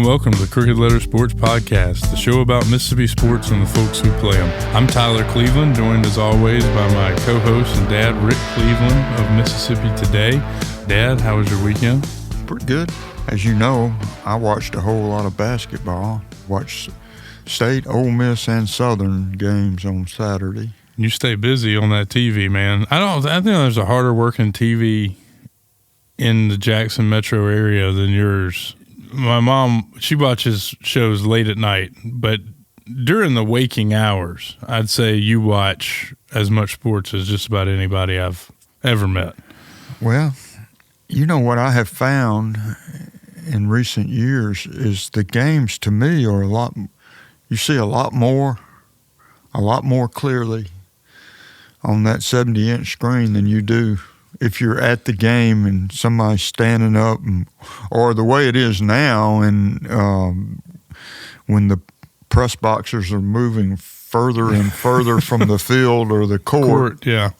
welcome to the Crooked Letter Sports Podcast, the show about Mississippi sports and the folks who play them. I'm Tyler Cleveland, joined as always by my co-host and dad, Rick Cleveland of Mississippi Today. Dad, how was your weekend? Pretty good. As you know, I watched a whole lot of basketball. Watched State, Ole Miss, and Southern games on Saturday. You stay busy on that TV, man. I think there's a harder working TV in the Jackson metro area than yours. My mom, she watches shows late at night, but during the waking hours, I'd say you watch as much sports as just about anybody I've ever met. Well, you know what I have found in recent years is the games to me are you see a lot more clearly on that 70-inch screen than you do if you're at the game and somebody's standing up, or the way it is now, and when the press boxers are moving further and further from the field or the court. Yeah.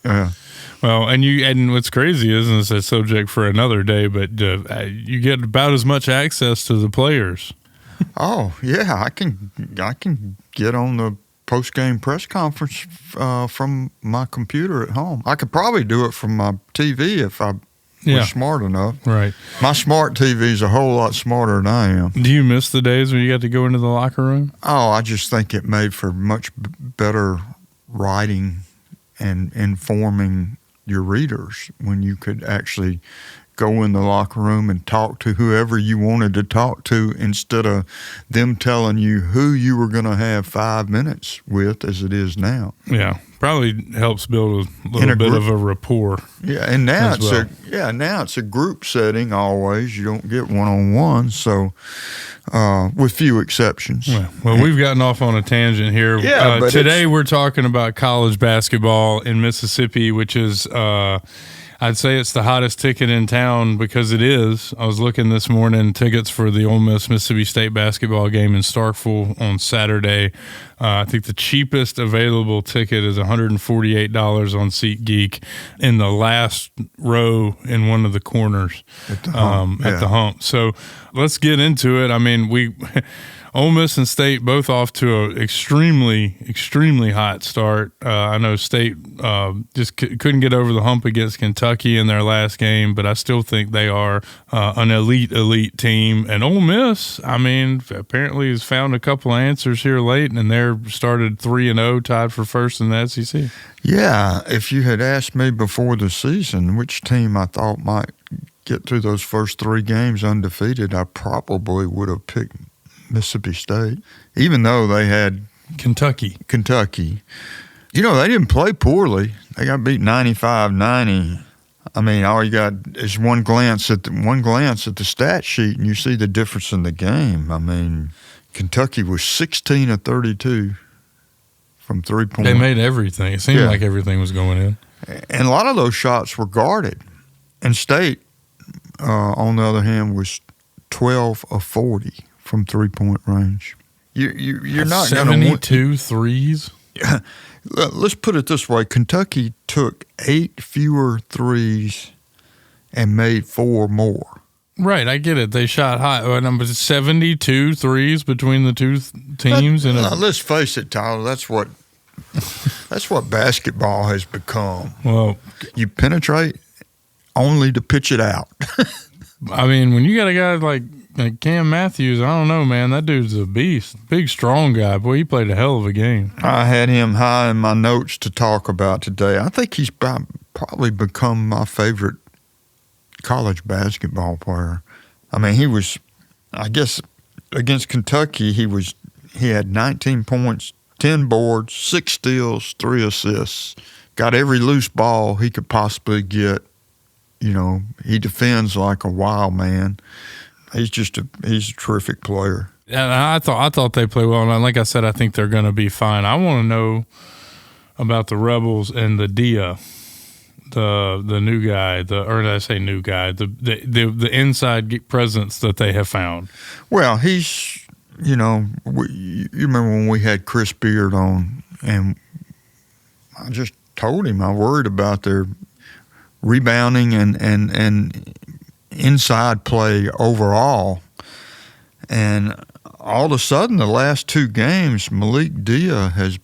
Well, and what's crazy is, and it's a subject for another day, but you get about as much access to the players. Oh yeah, I can get on the post-game press conference from my computer at home. I could probably do it from my TV if I was smart enough. Right. My smart TV is a whole lot smarter than I am. Do you miss the days when you got to go into the locker room? Oh, I just think it made for much better writing and informing your readers when you could actually go in the locker room and talk to whoever you wanted to talk to instead of them telling you who you were going to have 5 minutes with as it is now. Yeah, probably helps build a little bit of a rapport. Yeah, and now it's a group setting always. You don't get one-on-one, so with few exceptions. Well, we've gotten off on a tangent here. Yeah, but today we're talking about college basketball in Mississippi, which is I'd say it's the hottest ticket in town because it is. I was looking this morning, tickets for the Ole Miss Mississippi State basketball game in Starkville on Saturday. I think the cheapest available ticket is $148 on SeatGeek in the last row in one of the corners at the hump. So let's get into it. I mean, Ole Miss and State both off to an extremely, extremely hot start. I know State just couldn't get over the hump against Kentucky in their last game, but I still think they are an elite team. And Ole Miss, I mean, apparently has found a couple of answers here late, and they're started 3-0, tied for first in the SEC. Yeah, if you had asked me before the season which team I thought might get through those first 3 games undefeated, I probably would have picked Mississippi State, even though they had Kentucky. You know, they didn't play poorly. They got beat 95-90. I mean, all you got is one glance at the stat sheet, and you see the difference in the game. I mean, Kentucky was 16 of 32 from 3-point. They made everything. It seemed like everything was going in. And a lot of those shots were guarded. And State, on the other hand, was 12 of 40 from 3-point range. You're not going to 72 threes? Yeah. Let's put it this way. Kentucky took 8 fewer threes and made 4 more. Right, I get it. They shot high. Number 72 threes between the two teams. Let's face it, Tyler. That's what basketball has become. Well, you penetrate only to pitch it out. I mean, when you got a guy like Cam Matthews, I don't know, man. That dude's a beast. Big, strong guy. Boy, he played a hell of a game. I had him high in my notes to talk about today. I think he's probably become my favorite college basketball player. I mean, he was, I guess, against Kentucky, he had 19 points, 10 boards, 6 steals, 3 assists. Got every loose ball he could possibly get. You know, he defends like a wild man. He's a terrific player. And I thought they played well. And like I said, I think they're going to be fine. I want to know about the Rebels and the Dia, the new guy, or did I say new guy? The inside presence that they have found. Well, he's, you remember when we had Chris Beard on, and I just told him I worried about their rebounding and inside play overall. And all of a sudden, the last two games, Malik Dia has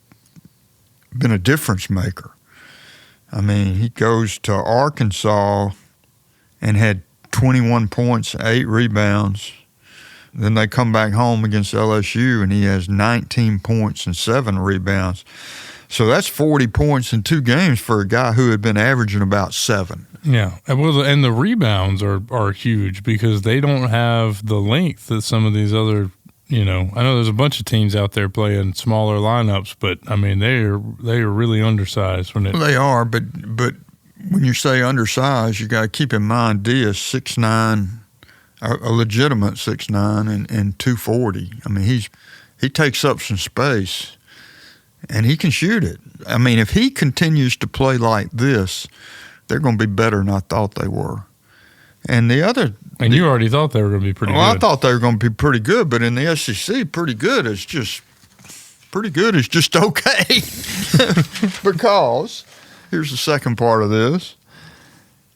been a difference maker. I mean, he goes to Arkansas and had 21 points, 8 rebounds. Then they come back home against LSU, and he has 19 points and 7 rebounds. So that's 40 points in 2 games for a guy who had been averaging about 7. Yeah, and the rebounds are huge because they don't have the length that some of these other, I know there's a bunch of teams out there playing smaller lineups, but I mean they are really undersized when it. They are, but when you say undersized, you got to keep in mind Diaz 6'9", a legitimate 6'9", and 240. I mean he takes up some space, and he can shoot it. I mean if he continues to play like this, they're going to be better than I thought they were. And the other... And you already thought they were going to be pretty good. Well, I thought they were going to be pretty good, but in the SEC, pretty good is just okay. Because, here's the second part of this.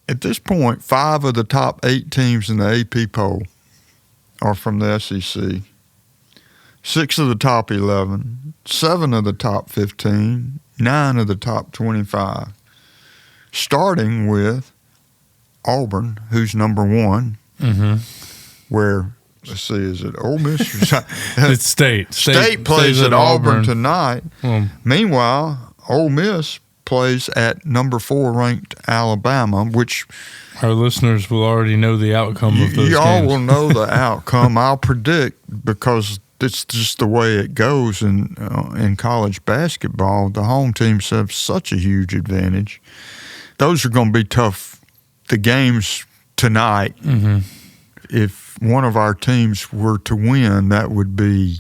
At this point, 5 of the top 8 teams in the AP poll are from the SEC. 6 of the top 11, 7 of the top 15, 9 of the top 25. Starting with Auburn, who's number 1, where, let's see, is it Ole Miss? It's State. State plays at Auburn tonight. Well, Meanwhile, Ole Miss plays at number 4 ranked Alabama, which our listeners will already know the outcome of those y'all games. will know the outcome. I'll predict, because it's just the way it goes in college basketball. The home teams have such a huge advantage. Those are going to be tough. The games tonight, if one of our teams were to win, that would be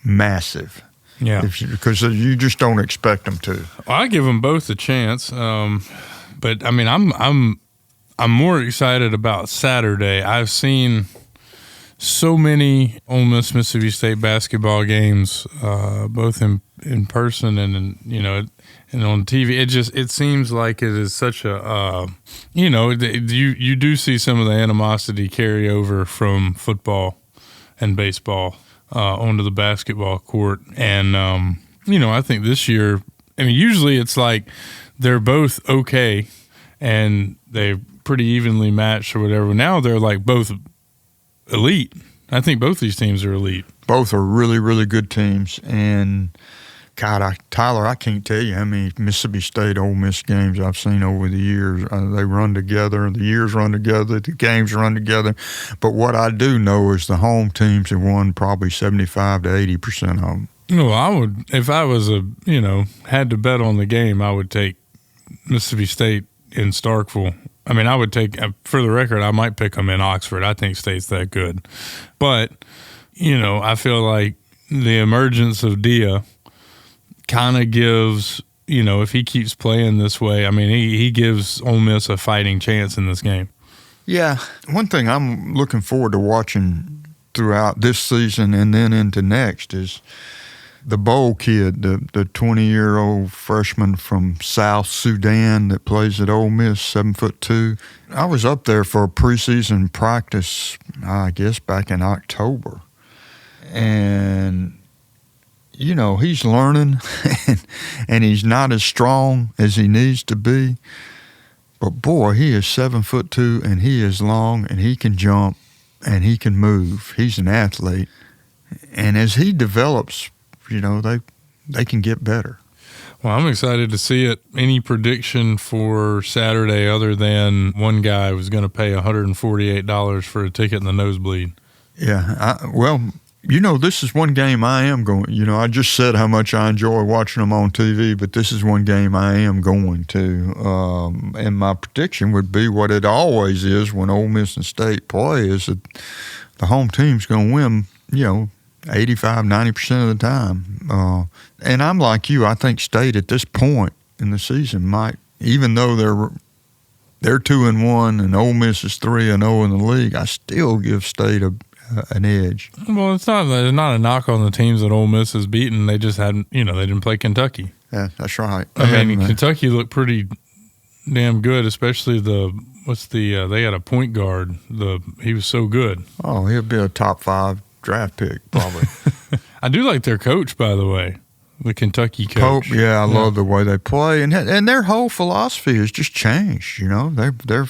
massive. Yeah. Because you just don't expect them to. Well, I give them both a chance. But I mean, I'm more excited about Saturday. I've seen so many Ole Miss Mississippi State basketball games, both in person and and on TV. It seems like it is such a you do see some of the animosity carry over from football and baseball onto the basketball court, and I think this year, usually it's like they're both okay and they're pretty evenly matched or whatever. Now they're like both elite. I think both these teams are elite. Both are really, really good teams. And, God, Tyler, I can't tell you how many Mississippi State Ole Miss games I've seen over the years. They run together. The years run together. The games run together. But what I do know is the home teams have won probably 75 to 80% of them. I would, if I was had to bet on the game, I would take Mississippi State in Starkville. I would take, for the record, I might pick them in Oxford. I think State's that good. But, I feel like the emergence of Dia kind of gives, if he keeps playing this way, he gives Ole Miss a fighting chance in this game. Yeah. One thing I'm looking forward to watching throughout this season and then into next is the Bowl kid, the 20-year-old freshman from South Sudan that plays at Ole Miss, 7'2". I was up there for a preseason practice, I guess, back in October. And, he's learning, and he's not as strong as he needs to be. But, boy, he is 7'2", and he is long, and he can jump, and he can move. He's an athlete. And as he develops, they can get better. Well, I'm excited to see it. Any prediction for Saturday other than one guy was going to pay $148 for a ticket in the nosebleed? Yeah. This is one game I am going. I just said how much I enjoy watching them on TV, but this is one game I am going to. And my prediction would be what it always is when Ole Miss and State play, is that the home team's going to win, 85, 90% of the time. And I'm like you. I think State at this point in the season might, even though they're 2-1 and Ole Miss is 3-0 in the league, I still give State an edge. Well, it's not a knock on the teams that Ole Miss has beaten. They just hadn't, they didn't play Kentucky. Yeah, that's right. Kentucky looked pretty damn good, especially they had a point guard. He was so good. Oh, he'll be a top 5 draft pick, probably. I do like their coach, by the way, the Kentucky coach. Pope, yeah, I love the way they play, and their whole philosophy has just changed. They're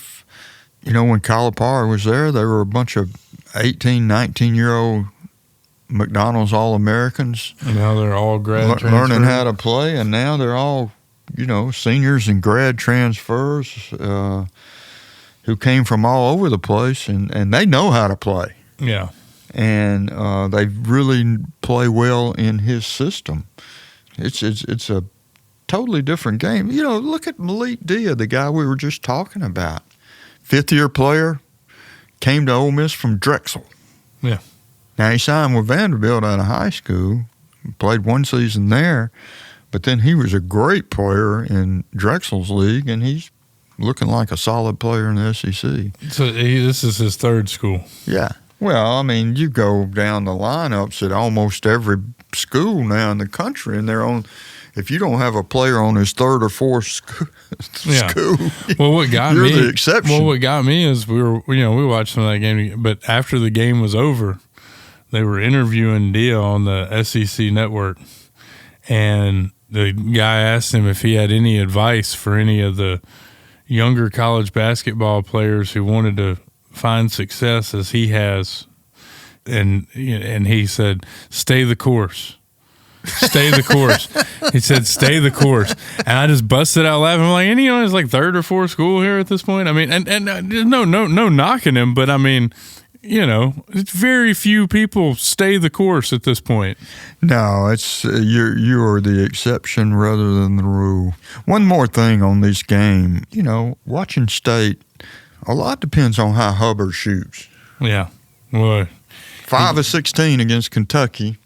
when Calipari was there, they were a bunch of 18, 19-year-old McDonald's All-Americans. And now they're all grad learning how to play, and now they're all, seniors and grad transfers who came from all over the place, and they know how to play. Yeah. And they really play well in his system. It's a totally different game. Look at Malik Dia, the guy we were just talking about. Fifth-year player, came to Ole Miss from Drexel. Yeah. Now, he signed with Vanderbilt out of high school, played one season there, but then he was a great player in Drexel's league, and he's looking like a solid player in the SEC. So this is his third school. Yeah. Well, I mean, you go down the lineups at almost every school now in the country, and they're on. If you don't have a player on his third or fourth school, well, what got you're me, the exception. Well, what got me is we watched some of that game, but after the game was over, they were interviewing Dia on the SEC network, and the guy asked him if he had any advice for any of the younger college basketball players who wanted to find success as he has, and he said, "Stay the course." Stay the course. He said, "Stay the course," and I just busted out laughing. I'm like, it's like third or fourth school here at this point. I mean, and no knocking him, but I mean, it's very few people stay the course at this point. No, it's you are the exception rather than the rule. One more thing on this game, watching State, a lot depends on how Hubbard shoots. Yeah, well, 5 of 16 against Kentucky.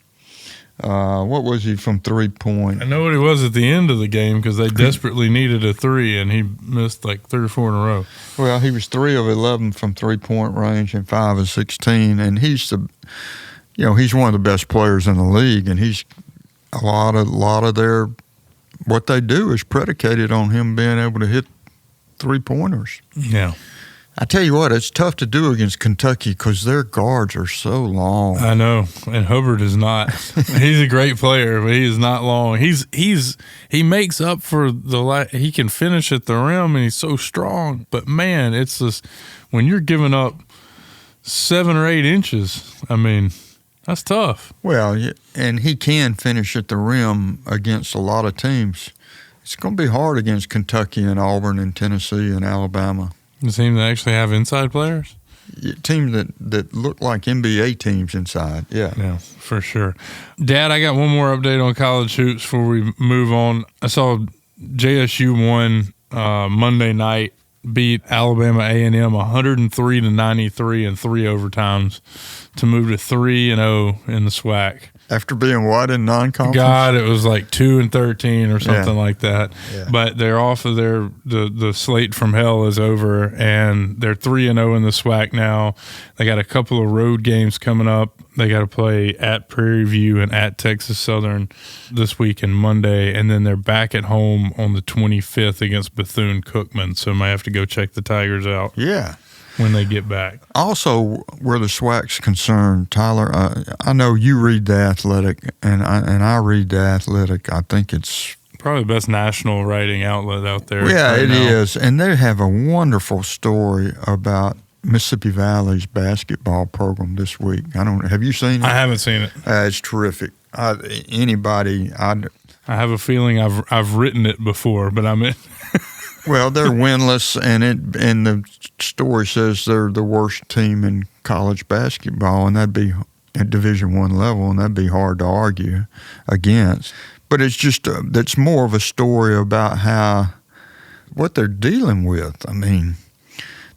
What was he from 3-point? I know what he was at the end of the game because they desperately needed a three, and he missed like 3 or 4 in a row. Well, he was 3 of 11 from 3-point range and 5 of 16, and he's he's one of the best players in the league, and he's a lot of their what they do is predicated on him being able to hit 3-pointers. Yeah. I tell you what, it's tough to do against Kentucky because their guards are so long. I know, and Hubbard is not. He's a great player, but he is not long. He makes up for he can finish at the rim, and he's so strong. But man, it's just when you're giving up 7 or 8 inches. I mean, that's tough. Well, and he can finish at the rim against a lot of teams. It's going to be hard against Kentucky and Auburn and Tennessee and Alabama. The team that actually have inside players? Teams that look like NBA teams inside, yeah. Yeah, for sure. Dad, I got one more update on college hoops before we move on. I saw JSU won Monday night, beat Alabama A&M 103-93 in 3 overtimes to move to 3-0 in the SWAC. After being what in non-conference? God, it was like 2-13 or something like that. Yeah. But they're off of the slate from hell is over, and they're 3-0 in the SWAC now. They got a couple of road games coming up. They got to play at Prairie View and at Texas Southern this week and Monday, and then they're back at home on the 25th against Bethune-Cookman. So I might have to go check the Tigers out. Yeah. When they get back. Also, where the SWAC's concerned, Tyler, I know you read The Athletic, and I read The Athletic. I think it's probably the best national writing outlet out there. Yeah, right it now. is. And they have a wonderful story about Mississippi Valley's basketball program this week. Have you seen it? I haven't seen it. It's terrific. I have a feeling I've written it before, but I'm in. Well, they're winless, and the story says they're the worst team in college basketball, and that'd be at Division I level, and that'd be hard to argue against. But it's just that's more of a story about what they're dealing with. I mean,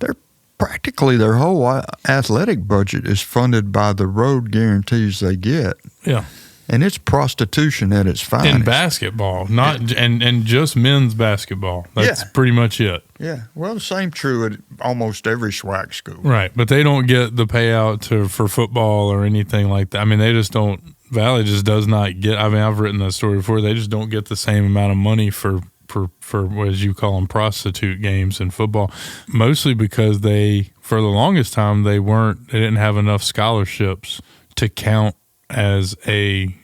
they're practically their whole athletic budget is funded by the road guarantees they get. Yeah. And it's prostitution at its finest. In basketball, and just men's basketball. That's pretty much it. Yeah. Well, the same true at almost every SWAC school. Right, but they don't get the payout for football or anything like that. I mean, they just don't. Valley just does not get. I mean, I've written that story before. They just don't get the same amount of money for what as you call them prostitute games in football. Mostly because for the longest time they didn't have enough scholarships to count as a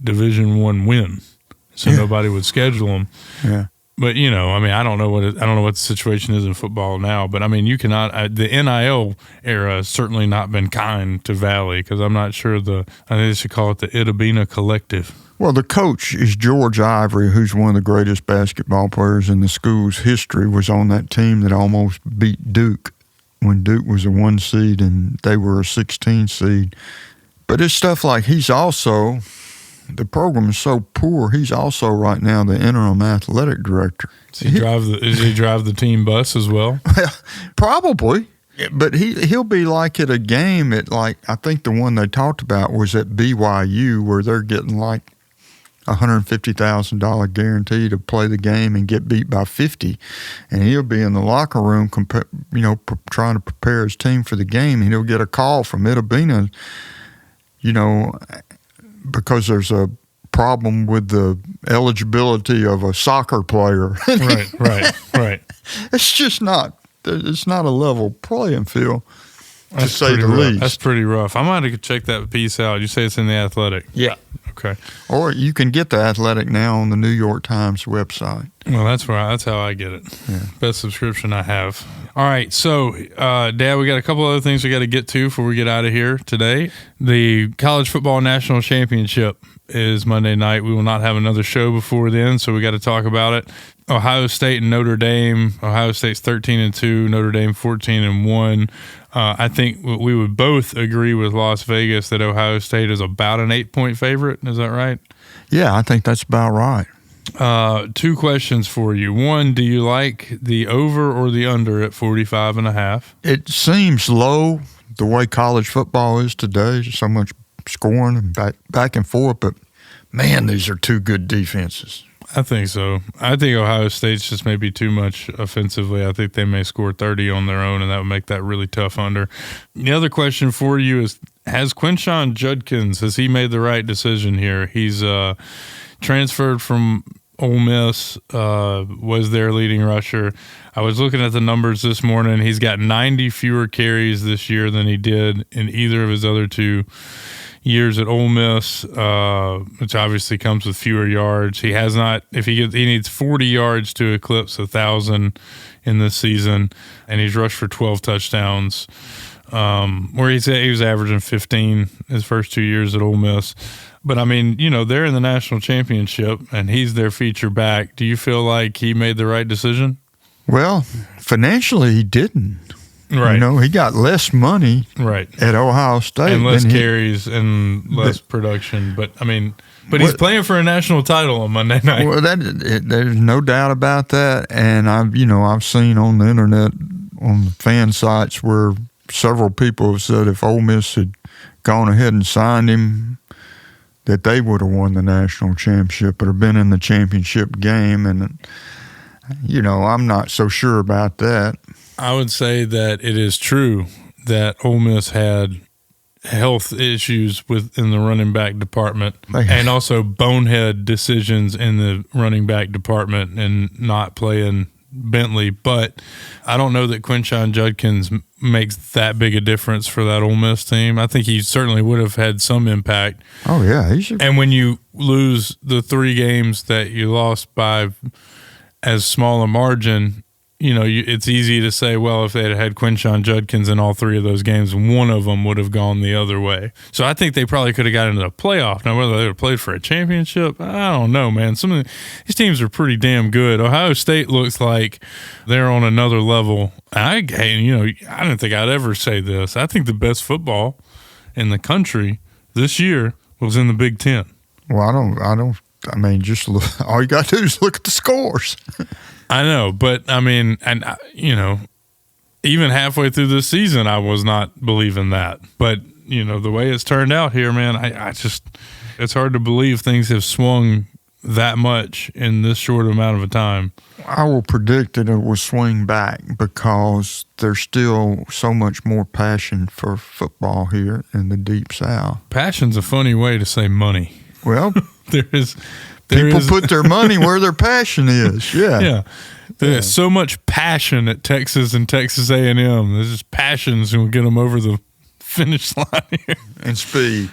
Division I win, so nobody would schedule them. Yeah. But I don't know what the situation is in football now. But I mean, you cannot. The NIL era has certainly not been kind to Valley, because I'm not sure I think they should call it the Itabena Collective. Well, the coach is George Ivory, who's one of the greatest basketball players in the school's history. Was on that team that almost beat Duke when Duke was a 1 seed and they were a 16 seed. But it's stuff like the program is so poor, he's also right now the interim athletic director. Does he drive the team bus as well? Well, probably. But he'll be like at a game at, like, I think the one they talked about was at BYU, where they're getting like $150,000 guarantee to play the game and get beat by 50. And he'll be in the locker room, trying to prepare his team for the game. And he'll get a call from Itabena, because there's a problem with the eligibility of a soccer player. Right. It's just not a level playing field, to say the least. That's pretty rough. I might have to check that piece out. You say it's in the Athletic? Yeah. Okay. Or you can get the Athletic now on the New York Times website. Well, that's how I get it. Yeah. Best subscription I have. All right. So, Dad, we got a couple other things we got to get to before we get out of here today. The College Football National Championship is Monday night. We will not have another show before then, so we got to talk about it. Ohio State and Notre Dame. Ohio State's 13-2, Notre Dame 14-1. I think we would both agree with Las Vegas that Ohio State is about an 8-point favorite. Is that right? Yeah, I think that's about right. 2 questions for you. One, do you like the over or the under at 45.5? It seems low the way college football is today. So much scoring and back and forth. But, man, these are 2 good defenses. I think so. I think Ohio State's just maybe too much offensively. I think they may score 30 on their own, and that would make that really tough under. The other question for you is, has Quinshon Judkins, has he made the right decision here? He's transferred from Ole Miss, was their leading rusher. I was looking at the numbers this morning. He's got 90 fewer carries this year than he did in either of his other 2 years at Ole Miss, which obviously comes with fewer yards. He has not. He needs 40 yards to eclipse 1,000 in this season, and he's rushed for 12 touchdowns. Where he was averaging 15 his first 2 years at Ole Miss. But I mean, they're in the national championship, and he's their feature back. Do you feel like he made the right decision? Well, financially, he didn't. Right. He got less money at Ohio State. And less carries and less production. But, he's playing for a national title on Monday night. Well, there's no doubt about that. And I've seen on the internet, on the fan sites, where several people have said if Ole Miss had gone ahead and signed him, that they would have won the national championship or been in the championship game. And, I'm not so sure about that. I would say that it is true that Ole Miss had health issues within the running back department and also bonehead decisions in the running back department and not playing Bentley. But I don't know that Quinshon Judkins makes that big a difference for that Ole Miss team. I think he certainly would have had some impact. Oh, yeah. And when you lose the 3 games that you lost by as small a margin, it's easy to say, well, if they had Quinshon Judkins in all 3 of those games, one of them would have gone the other way. So I think they probably could have got into the playoff. Now, whether they would have played for a championship, I don't know, man. Some of these teams are pretty damn good. Ohio State looks like they're on another level. I didn't think I'd ever say this. I think the best football in the country this year was in the Big Ten. Well, just look. All you got to do is look at the scores. I know, but even halfway through this season, I was not believing that. But, the way it's turned out here, man, it's hard to believe things have swung that much in this short amount of a time. I will predict that it will swing back because there's still so much more passion for football here in the Deep South. Passion's a funny way to say money. Well, People put their money where their passion is. Yeah. Yeah. There's so much passion at Texas and Texas A&M. There's just passions and we'll get them over the finish line here. And speed.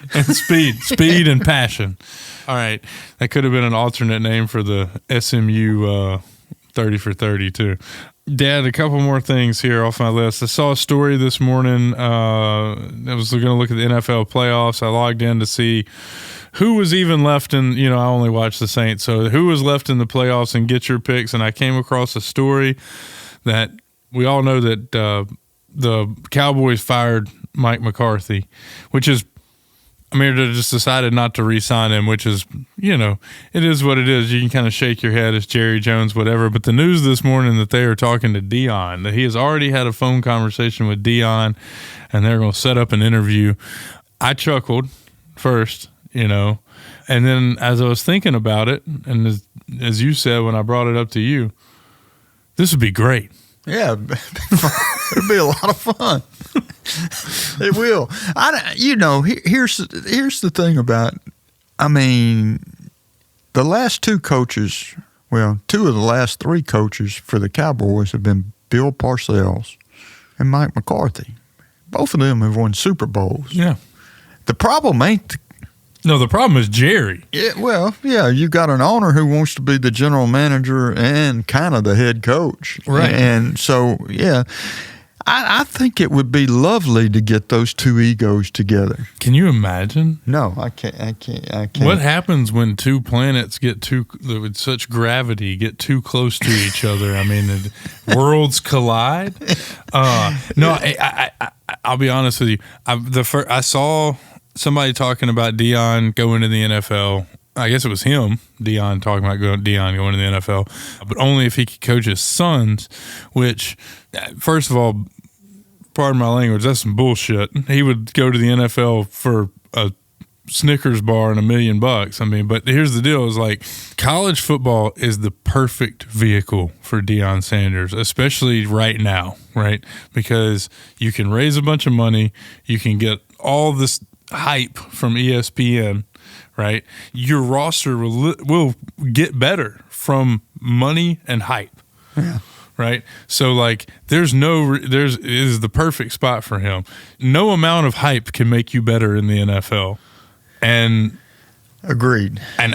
Speed and passion. All right. That could have been an alternate name for the SMU 30 for 30 too. Dad, a couple more things here off my list. I saw a story this morning. I was going to look at the NFL playoffs. I logged in to see who was even left in, I only watch the Saints, so who was left in the playoffs and get your picks. And I came across a story that we all know that the Cowboys fired Mike McCarthy, which is, they just decided not to re-sign him, which is, it is what it is. You can kind of shake your head as Jerry Jones, whatever. But the news this morning that they are talking to Dion, that he has already had a phone conversation with Dion, and they're going to set up an interview. I chuckled first, and then as I was thinking about it, and as you said when I brought it up to you, this would be great. Yeah, it'll be a lot of fun. It will. Here's the thing about, the last two coaches, two of the last three coaches for the Cowboys have been Bill Parcells and Mike McCarthy. Both of them have won Super Bowls. Yeah. The problem ain't the problem is Jerry. Yeah, you got an owner who wants to be the general manager and kind of the head coach. Right. And so, yeah, I think it would be lovely to get those two egos together. Can you imagine? No, I can't. What happens when two planets with such gravity get too close to each other? Worlds collide. I'll be honest with you. I saw somebody talking about Dion going to the NFL. I guess it was him, Dion, talking about Dion going to the NFL, but only if he could coach his sons, which, first of all, pardon my language, that's some bullshit. He would go to the NFL for a Snickers bar and $1 million. But here's the deal, is like college football is the perfect vehicle for Deion Sanders, especially right now, right? Because you can raise a bunch of money, you can get all this hype from ESPN, right? Your roster will get better from money and hype. Yeah. Right? So it is the perfect spot for him. No amount of hype can make you better in the NFL. And agreed. And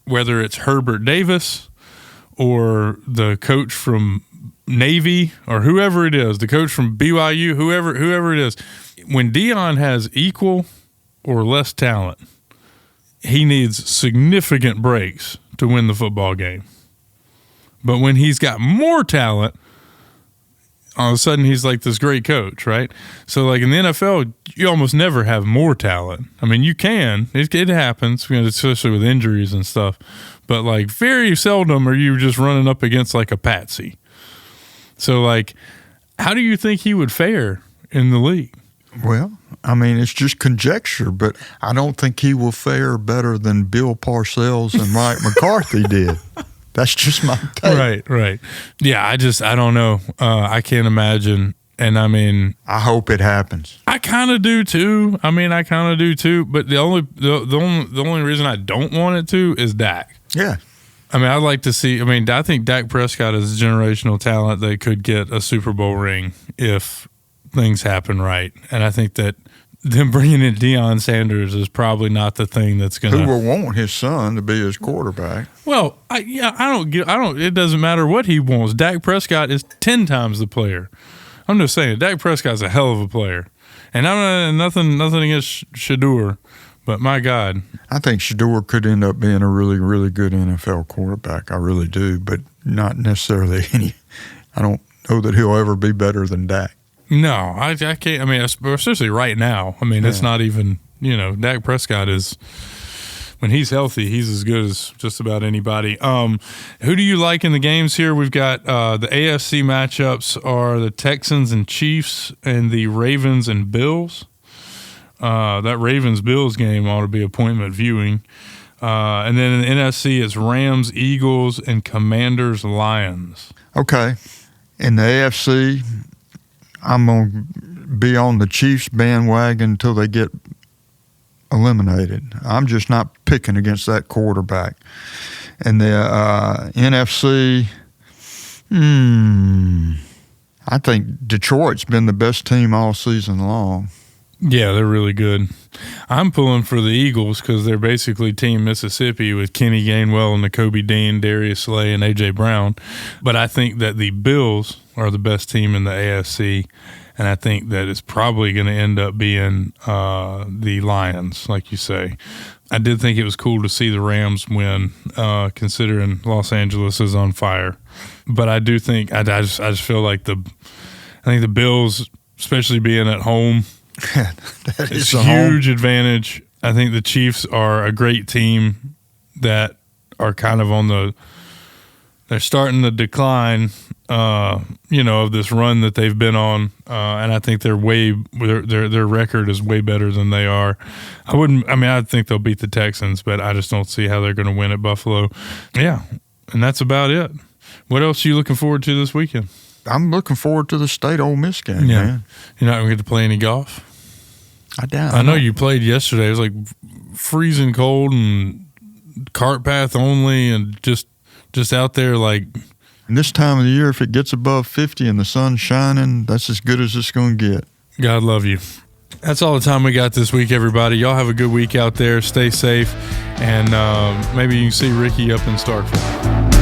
whether it's Herbert Davis or the coach from Navy or whoever it is, the coach from BYU, whoever it is, when Dion has equal or less talent, he needs significant breaks to win the football game. But when he's got more talent, all of a sudden he's like this great coach, right? So in the NFL, you almost never have more talent. You can. It happens, especially with injuries and stuff. But very seldom are you just running up against a patsy. So how do you think he would fare in the league? Well, it's just conjecture, but I don't think he will fare better than Bill Parcells and Mike McCarthy did. That's just my take. Right. Yeah, I don't know. I can't imagine. And I hope it happens. I kind of do too. But the only reason I don't want it to is Dak. Yeah. I'd like to see. I think Dak Prescott is a generational talent that could get a Super Bowl ring if things happen right. And I think that them bringing in Deion Sanders is probably not the thing that's going to. Who will want his son to be his quarterback? Well, I don't. It doesn't matter what he wants. Dak Prescott is 10 times the player. I'm just saying, Dak Prescott's a hell of a player, and I'm nothing against Shador, but my God, I think Shador could end up being a really, really good NFL quarterback. I really do, but not necessarily any. I don't know that he'll ever be better than Dak. No, I can't. Especially right now. It's not even, Dak Prescott is, when he's healthy, he's as good as just about anybody. Who do you like in the games here? We've got the AFC matchups are the Texans and Chiefs and the Ravens and Bills. That Ravens-Bills game ought to be appointment viewing. And then in the NFC, it's Rams, Eagles, and Commanders, Lions. Okay. In the AFC, I'm going to be on the Chiefs bandwagon until they get eliminated. I'm just not picking against that quarterback. And the NFC, I think Detroit's been the best team all season long. Yeah, they're really good. I'm pulling for the Eagles because they're basically Team Mississippi with Kenny Gainwell and Nakobe Dean, Darius Slay, and A.J. Brown. But I think that the Bills are the best team in the AFC, and I think that it's probably going to end up being the Lions, like you say. I did think it was cool to see the Rams win, considering Los Angeles is on fire. But I do think I just feel like I think the Bills, especially being at home, That it's is a huge advantage. I think the Chiefs are a great team that are kind of they're starting the decline, of this run that they've been on, and I think their record is way better than they are. I think they'll beat the Texans, but I just don't see how they're going to win at Buffalo. Yeah, and that's about it. What else are you looking forward to this weekend? I'm looking forward to the State-Ole Miss game, man. You're not going to get to play any golf? I doubt. I know you played yesterday. It was like freezing cold and cart path only and just out there like. And this time of the year, if it gets above 50 and the sun's shining, that's as good as it's going to get. God love you. That's all the time we got this week, everybody. Y'all have a good week out there. Stay safe, and maybe you can see Ricky up in Starkville.